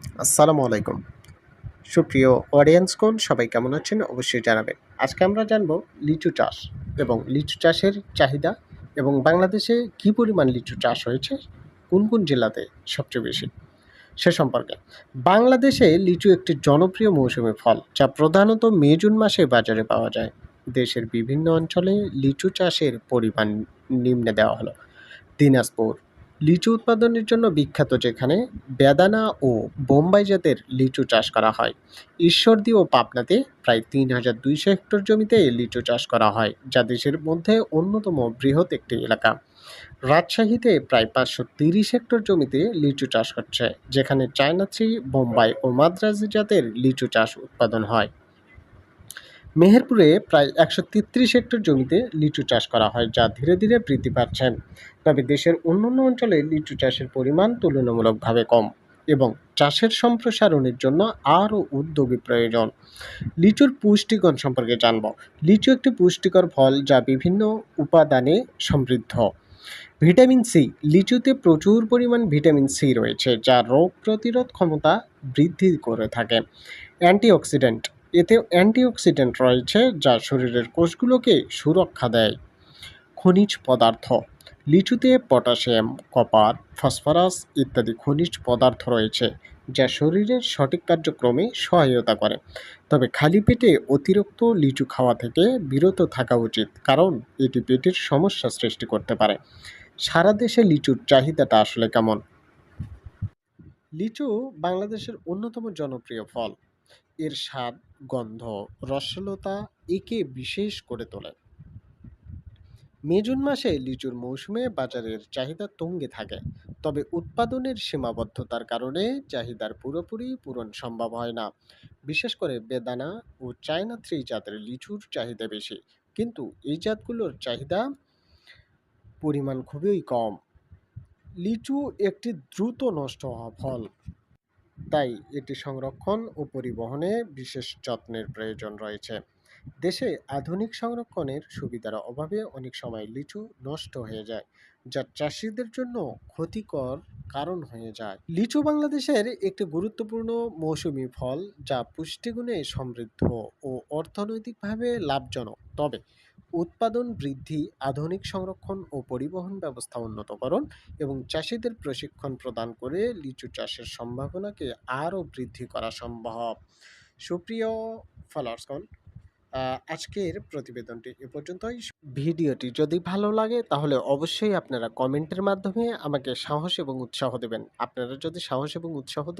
আসসালামু আলাইকুম। সুপ্রিয় অডিয়েন্সগণ সবাই কেমন আছেন? অবশ্যই জানাবেন। আজকে আমরা জানব লিচু চাষ এবং লিচু চাষের চাহিদা এবং বাংলাদেশে কী পরিমাণ লিচু চাষ হয়েছে, কোন কোন জেলাতে সবচেয়ে বেশি, সে সম্পর্কে। বাংলাদেশে লিচু একটি জনপ্রিয় মৌসুমী ফল যা প্রধানত মে-জুন মাসে বাজারে পাওয়া যায়। দেশের বিভিন্ন অঞ্চলে লিচু চাষের পরিমাণ নিম্নে দেওয়া হলো। দিনাজপুর লিচু উৎপাদনের জন্য বিখ্যাত, যেখানে বেদানা ও বোম্বাই জাতের লিচু চাষ করা হয়। ঈশ্বরদী ও পাবনাতে প্রায় ৩,২০০ হেক্টর জমিতে লিচু চাষ করা হয়, যা দেশের মধ্যে অন্যতম বৃহৎ একটি এলাকা। রাজশাহীতে প্রায় ৫৩০ হেক্টর জমিতে লিচু চাষ হচ্ছে, যেখানে চায়না থ্রি, বোম্বাই ও মাদ্রাজি জাতের লিচু চাষ উৎপাদন হয়। মেহেরপুরে প্রায় ১৩৩ হেক্টর জমিতে লিচু চাষ করা হয়, যা ধীরে ধীরে বৃদ্ধি পাচ্ছে। তবে দেশের অন্যান্য অঞ্চলে লিচু চাষের পরিমাণ তুলনামূলকভাবে কম এবং চাষের সম্প্রসারণের জন্য আরও উদ্যোগী প্রয়োজন। লিচুর পুষ্টিগুণ সম্পর্কে জানব। লিচু একটি পুষ্টিকর ফল যা বিভিন্ন উপাদানে সমৃদ্ধ। ভিটামিন সি লিচুতে প্রচুর পরিমাণ ভিটামিন সি রয়েছে, যা রোগ প্রতিরোধ ক্ষমতা বৃদ্ধি করে থাকে। অ্যান্টিঅক্সিডেন্ট এতে অ্যান্টিঅক্সিডেন্ট রয়েছে, যা শরীরের কোষগুলোকে সুরক্ষা দেয়। খনিজ পদার্থ লিচুতে পটাশিয়াম, কপার, ফসফরাস ইত্যাদি খনিজ পদার্থ রয়েছে, যা শরীরের সঠিক কার্যক্রমে সহায়তা করে। তবে খালি পেটে অতিরিক্ত লিচু খাওয়া থেকে বিরত থাকা উচিত, কারণ এটি পেটের সমস্যা সৃষ্টি করতে পারে। সারা দেশে লিচুর চাহিদাটা আসলে কেমন? লিচু বাংলাদেশের অন্যতম জনপ্রিয় ফল। এর স্বাদ, গন্ধ, রসলতা একে বিশেষ করে তোলে। মে-জুন মাসে লিচুর মৌসুমে বাজারের চাহিদা তুঙ্গে থাকে, তবে উৎপাদনের সীমাবদ্ধতার কারণে চাহিদার পুরোপুরি পূরণ সম্ভব হয় না। বিশেষ করে বেদানা ও চায়না থ্রি জাতের লিচুর চাহিদা বেশি, কিন্তু এই জাতগুলোর চাহিদা পরিমাণ খুবই কম। লিচু একটি দ্রুত নষ্ট হওয়া ফল, তাই এটি সংরক্ষণ ও পরিবহনে বিশেষ যত্নের প্রয়োজন রয়েছে। দেশে আধুনিক সংরক্ষণের সুবিধার অভাবে অনেক সময় লিচু নষ্ট হয়ে যায়, যা চাষিদের জন্য ক্ষতিকর কারণ হয়ে যায়। লিচু বাংলাদেশের একটি গুরুত্বপূর্ণ মৌসুমী ফল, যা পুষ্টিগুণে সমৃদ্ধ ও অর্থনৈতিকভাবে লাভজনক। তবে উৎপাদন বৃদ্ধি, আধুনিক সংরক্ষণ ও পরিবহন ব্যবস্থা উন্নতকরণ এবং চাষিদের প্রশিক্ষণ প্রদান করে লিচু চাষের সম্ভাবনাকে আরও বৃদ্ধি করা সম্ভব। সুপ্রিয় ফলোয়ার্সগণ, আজকের প্রতিবেদনটি এ পর্যন্তই। ভিডিওটি যদি ভালো লাগে তাহলে অবশ্যই আপনারা কমেন্টের মাধ্যমে আমাকে সাহস এবং উৎসাহ দেবেন। আপনারা যদি সাহস এবং উৎসাহ দেন